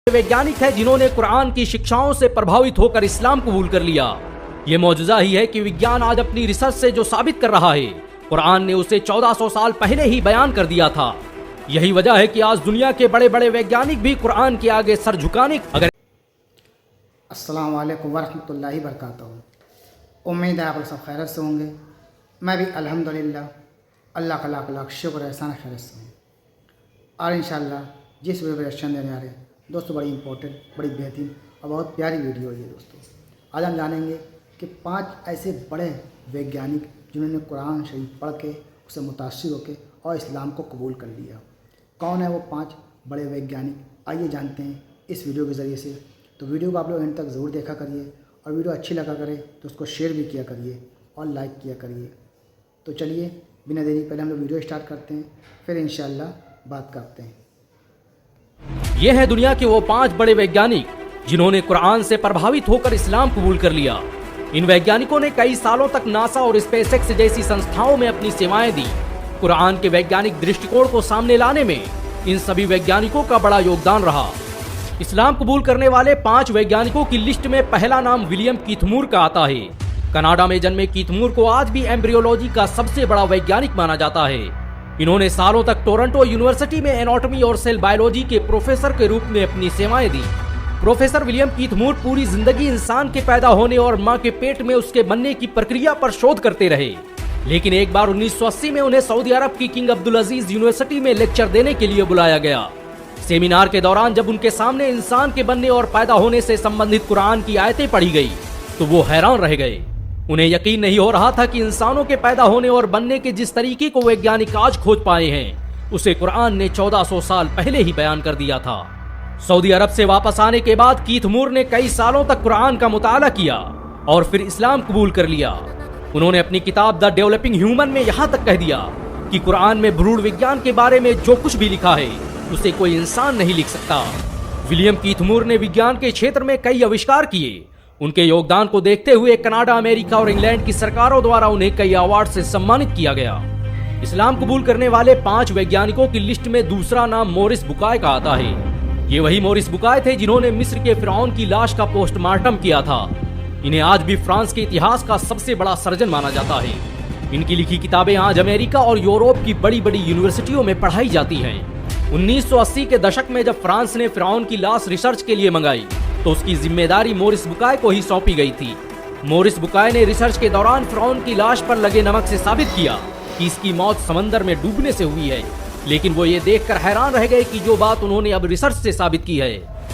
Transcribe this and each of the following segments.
वैज्ञानिक है जिन्होंने कुरान की शिक्षाओं से प्रभावित होकर इस्लाम कबूल कर लिया। ये मौजूदा ही है कि विज्ञान आज अपनी रिसर्च से जो साबित कर रहा है, कुरान ने उसे 1400 साल पहले ही बयान कर दिया था। यही वजह है कि आज दुनिया के बड़े बड़े वैज्ञानिक भी कुरान के आगे सर झुकाने अस्सलाम वालेकुम वरहमतुल्लाहि वबरकातुहू। उम्मीद है आप लोग सब खैरियत से होंगे। मैं भी अल्हम्दुलिल्लाह अल्लाह का लाख लाख शुक्र एहसान खैरियत से हूँ। और इंशाअल्लाह जिस वीडियो पर रिएक्शन देने आ रहे हैं दोस्तों, बड़ी इंपॉर्टेंट, बड़ी बेहतरीन और बहुत प्यारी वीडियो है दोस्तों। आज हम जानेंगे कि 5 ऐसे बड़े वैज्ञानिक जिन्होंने कुरान शरीफ पढ़ के उससे मुतासिर होकर और इस्लाम को कबूल कर लिया। कौन है वो 5 बड़े वैज्ञानिक, आइए जानते हैं इस वीडियो के ज़रिए से। तो वीडियो को आप लोग एंड तक ज़रूर देखा करिए और वीडियो अच्छी लगा करे तो उसको शेयर भी किया करिए और लाइक किया करिए। तो चलिए बिना देरी पहले हम लोग वीडियो स्टार्ट करते हैं, फिर इंशाअल्लाह बात करते हैं। ये है दुनिया के वो 5 बड़े वैज्ञानिक जिन्होंने कुरान से प्रभावित होकर इस्लाम कबूल कर लिया। इन वैज्ञानिकों ने कई सालों तक नासा और स्पेसएक्स जैसी संस्थाओं में अपनी सेवाएं दी। कुरान के वैज्ञानिक दृष्टिकोण को सामने लाने में इन सभी वैज्ञानिकों का बड़ा योगदान रहा। इस्लाम कबूल करने वाले 5 वैज्ञानिकों की लिस्ट में पहला नाम विलियम कीथमूर का आता है। कनाडा में जन्मे कीथमूर को आज भी एम्ब्रियोलॉजी का सबसे बड़ा वैज्ञानिक माना जाता है। इन्होंने सालों तक टोरंटो यूनिवर्सिटी में एनाटॉमी और सेल बायोलॉजी के प्रोफेसर के रूप में अपनी सेवाएं दी। प्रोफेसर विलियम कीथमूर पूरी जिंदगी इंसान के पैदा होने और मां के पेट में उसके बनने की प्रक्रिया पर शोध करते रहे। लेकिन एक बार 1980 में उन्हें सऊदी अरब की किंग अब्दुल अजीज यूनिवर्सिटी में लेक्चर देने के लिए बुलाया गया। सेमिनार के दौरान जब उनके सामने इंसान के बनने और पैदा होने से संबंधित कुरान की आयतें पढ़ी गई तो वो हैरान रह गए। उन्हें यकीन नहीं हो रहा था कि इंसानों के पैदा होने और बनने के जिस तरीके को वैज्ञानिक आज खोज पाए हैं उसे कुरान ने 1400 साल पहले ही बयान कर दिया था। सऊदी अरब से वापस आने के बाद कीथमूर ने कई सालों तक कुरान का मुताला किया और फिर इस्लाम कबूल कर लिया। उन्होंने अपनी किताब द डेवलपिंग ह्यूमन में यहाँ तक कह दिया कि कुरान में भ्रूण विज्ञान के बारे में जो कुछ भी लिखा है उसे कोई इंसान नहीं लिख सकता। विलियम कीथमूर ने विज्ञान के क्षेत्र में कई आविष्कार किए। उनके योगदान को देखते हुए कनाडा, अमेरिका और इंग्लैंड की सरकारों द्वारा उन्हें कई अवार्ड से सम्मानित किया गया। इस्लाम कबूल करने वाले 5 वैज्ञानिकों की लिस्ट में दूसरा नाम मोरिस बुकाय का आता है। ये वही मोरिस बुकाय थे जिन्होंने मिस्र के फिरौन की लाश का पोस्टमार्टम किया था। इन्हें आज भी फ्रांस के इतिहास का सबसे बड़ा सर्जन माना जाता है। इनकी लिखी किताबें आज अमेरिका और यूरोप की बड़ी बड़ी यूनिवर्सिटियों में पढ़ाई जाती हैं। 1980 के दशक में जब फ्रांस ने फिरौन की लाश रिसर्च के लिए मंगाई तो उसकी जिम्मेदारी मोरिस बुकाय को ही सौंपी गई थी। मोरिस बुकाय ने रिसर्च के दौरान फिरौन की लाश पर लगे नमक से साबित किया कि इसकी मौत समंदर में डूबने से हुई है। लेकिन वो ये देखकर हैरान रह गए कि जो बात उन्होंने अब रिसर्च से साबित की है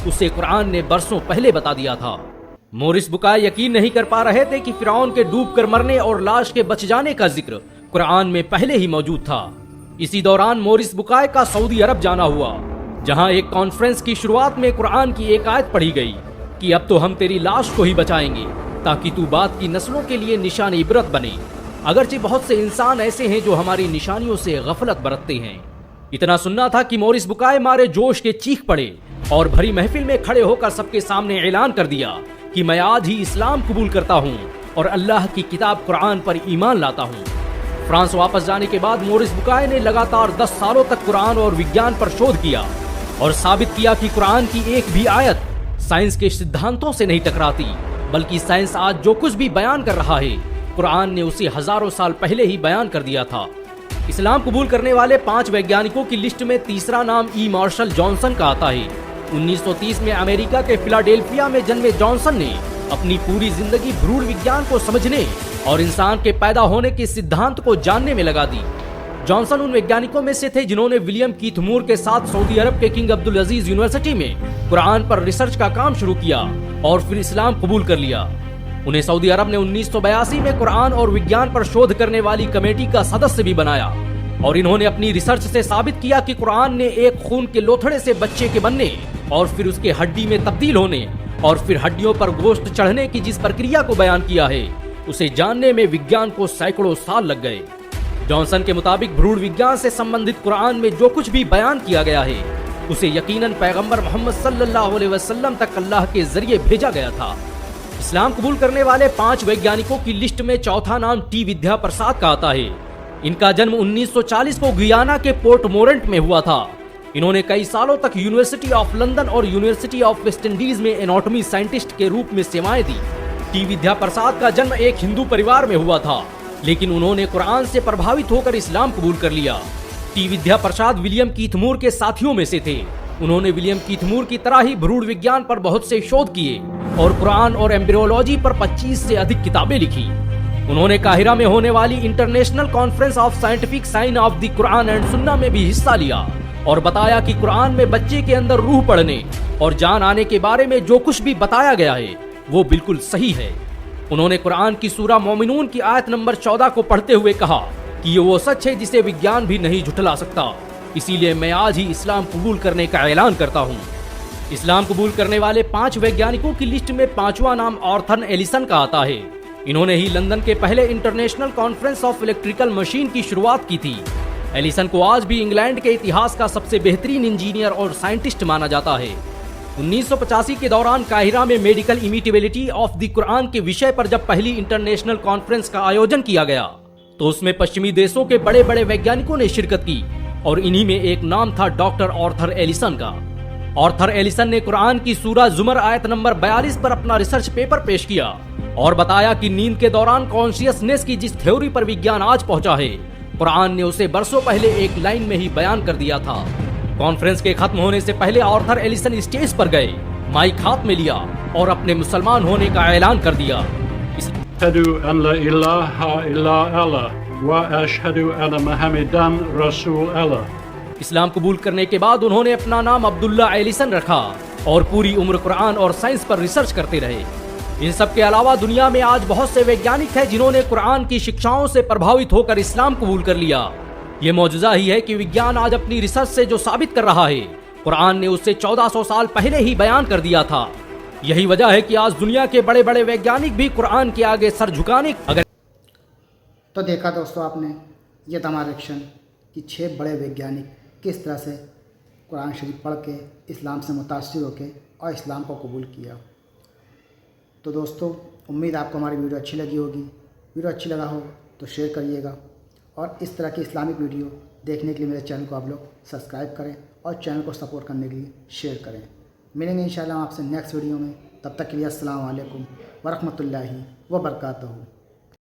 उसे कुरान ने बरसों पहले बता दिया था। मोरिस बुकाय यकीन नहीं कर पा रहे थे कि फिरौन के डूबकर मरने और लाश के बच जाने का जिक्र कुरान में पहले ही मौजूद था। इसी दौरान मोरिस बुकाय का सऊदी अरब जाना हुआ, जहां एक कॉन्फ्रेंस की शुरुआत में कुरान की एक आयत पढ़ी गई कि अब तो हम तेरी लाश को ही बचाएंगे ताकि तू बाद की नस्लों के लिए निशान इबरत बने। अगरचे बहुत से इंसान ऐसे हैं जो हमारी निशानियों से गफलत बरतते हैं। इतना सुनना था कि मोरिस बुकाय मारे जोश के चीख पड़े और भरी महफिल में खड़े होकर सबके सामने ऐलान कर दिया कि मैं आज ही इस्लाम कबूल करता हूँ और अल्लाह की किताब कुरान पर ईमान लाता हूँ। फ्रांस वापस जाने के बाद मोरिस बुकाय ने लगातार 10 सालों तक कुरान और विज्ञान पर शोध किया और साबित किया कि कुरान की एक भी आयत साइंस के सिद्धांतों से नहीं टकराती, बल्कि साइंस आज जो कुछ भी बयान कर रहा है कुरान ने उसे हजारों साल पहले ही बयान कर दिया था। इस्लाम कबूल करने वाले 5 वैज्ञानिकों की लिस्ट में तीसरा नाम ई मार्शल जॉनसन का आता है। 1930 में अमेरिका के फिलाडेल्फिया में जन्मे जॉनसन ने अपनी पूरी जिंदगी भ्रूण विज्ञान को समझने और इंसान के पैदा होने के सिद्धांत को जानने में लगा दी। जॉनसन उन वैज्ञानिकों में से थे जिन्होंने विलियम कीथमूर के साथ सऊदी अरब के किंग अब्दुल अजीज यूनिवर्सिटी में कुरान पर रिसर्च का काम शुरू किया और फिर इस्लाम कबूल कर लिया। उन्हें सऊदी अरब ने 1982 में कुरान और विज्ञान पर शोध करने वाली कमेटी का सदस्य भी बनाया और इन्होंने अपनी रिसर्च से साबित किया कि कुरान ने एक खून के लोथड़े से बच्चे के बनने और फिर उसके हड्डी में तब्दील होने और फिर हड्डियों पर गोश्त चढ़ने की जिस प्रक्रिया को बयान किया है उसे जानने में विज्ञान को सैकड़ों साल लग गए। जॉनसन के मुताबिक भ्रूण विज्ञान से संबंधित कुरान में जो कुछ भी बयान किया गया है उसे यकीनन पैगंबर मोहम्मद सल्लल्लाहु अलैहि वसल्लम तक अल्लाह के जरिए भेजा गया था। इस्लाम कबूल करने वाले 5 वैज्ञानिकों की लिस्ट में चौथा नाम टी विद्या प्रसाद का आता है। इनका जन्म 1940 को गुयाना के पोर्ट मोरेंट में हुआ था। इन्होंने कई सालों तक यूनिवर्सिटी ऑफ लंदन और यूनिवर्सिटी ऑफ वेस्ट इंडीज में एनाटॉमी साइंटिस्ट के रूप में सेवाएं दी। टी विद्या प्रसाद का जन्म एक हिंदू परिवार में हुआ था, लेकिन उन्होंने कुरान से प्रभावित होकर इस्लाम कबूल कर लिया। टी विद्या प्रसाद विलियम कीथमूर के साथियों में से थे। उन्होंने विलियम कीथमूर की तरह ही भ्रूण विज्ञान पर बहुत से शोध किए और कुरान और एम्ब्रियोलॉजी पर 25 से अधिक किताबें लिखी। उन्होंने काहिरा में होने वाली international conference of scientific sign of the Quran and Sunnah में भी हिस्सा लिया और बताया कि कुरान में बच्चे के अंदर रूह पढ़ने और जान आने के बारे में जो कुछ भी बताया गया है वो बिल्कुल सही है। उन्होंने कुरान की सूरा मोमिनून की आयत नंबर 14 को पढ़ते हुए कहा कि ये वो सच है जिसे विज्ञान भी नहीं झुठला सकता, इसीलिए मैं आज ही इस्लाम कबूल करने का ऐलान करता हूँ। इस्लाम कबूल करने वाले 5 वैज्ञानिकों की लिस्ट में 5वां नाम आर्थर एलिसन का आता है। इन्होंने ही लंदन के पहले international conference of electrical machine की शुरुआत की थी। एलिसन को आज भी इंग्लैंड के इतिहास का सबसे बेहतरीन इंजीनियर और साइंटिस्ट माना जाता है। 1985 के दौरान काहिरा में मेडिकल इमिटेबिलिटी ऑफ द कुरान के विषय पर जब पहली इंटरनेशनल कॉन्फ्रेंस का आयोजन किया गया तो उसमें पश्चिमी देशों के बड़े बड़े वैज्ञानिकों ने शिरकत की और इन्हीं में एक नाम था डॉक्टर आर्थर एलिसन का। आर्थर एलिसन ने कुरान की सूरा जुमर आयत नंबर 42 पर अपना रिसर्च पेपर पेश किया और बताया कि नींद के दौरान कॉन्शियसनेस की जिस थ्योरी पर विज्ञान आज पहुंचा है, कुरान ने उसे बरसों पहले एक लाइन में ही बयान कर दिया था। कॉन्फ्रेंस के खत्म होने से पहले आर्थर एलिसन स्टेज पर गए, माइक हाथ में लिया और अपने मुसलमान होने का ऐलान कर दिया। अशहदु अन ला इलाहा इल्ला अल्लाह व अशहदु अन्न मुहम्मदन रसूल अल्लाह। इस्लाम कबूल करने के बाद उन्होंने अपना नाम अब्दुल्ला एलिसन रखा और पूरी उम्र कुरान और साइंस पर रिसर्च करते रहे। इन सब के अलावा दुनिया में आज बहुत से वैज्ञानिक हैं जिन्होंने कुरान की शिक्षाओं से प्रभावित होकर इस्लाम कबूल कर लिया। ये मौजूदा ही है कि विज्ञान आज अपनी रिसर्च से जो साबित कर रहा है, कुरान ने उससे 1400 साल पहले ही बयान कर दिया था। यही वजह है कि आज दुनिया के बड़े बड़े वैज्ञानिक भी कुरान के आगे सर झुकाने अगर तो देखा दोस्तों आपने, ये था हमारा रिएक्शन कि 6 बड़े वैज्ञानिक किस तरह से कुरान शरीफ पढ़ के इस्लाम से मुतासिर होके और इस्लाम को कबूल किया। तो दोस्तों उम्मीद आपको हमारी वीडियो अच्छी लगी होगी। वीडियो अच्छी लगा हो तो शेयर करिएगा और इस तरह की इस्लामिक वीडियो देखने के लिए मेरे चैनल को आप लोग सब्सक्राइब करें और चैनल को सपोर्ट करने के लिए शेयर करें। मिलेंगे इंशाल्लाह आपसे नेक्स्ट वीडियो में। तब तक के लिए अस्सलाम वालेकुम व रहमतुल्लाहि व बरकातहू।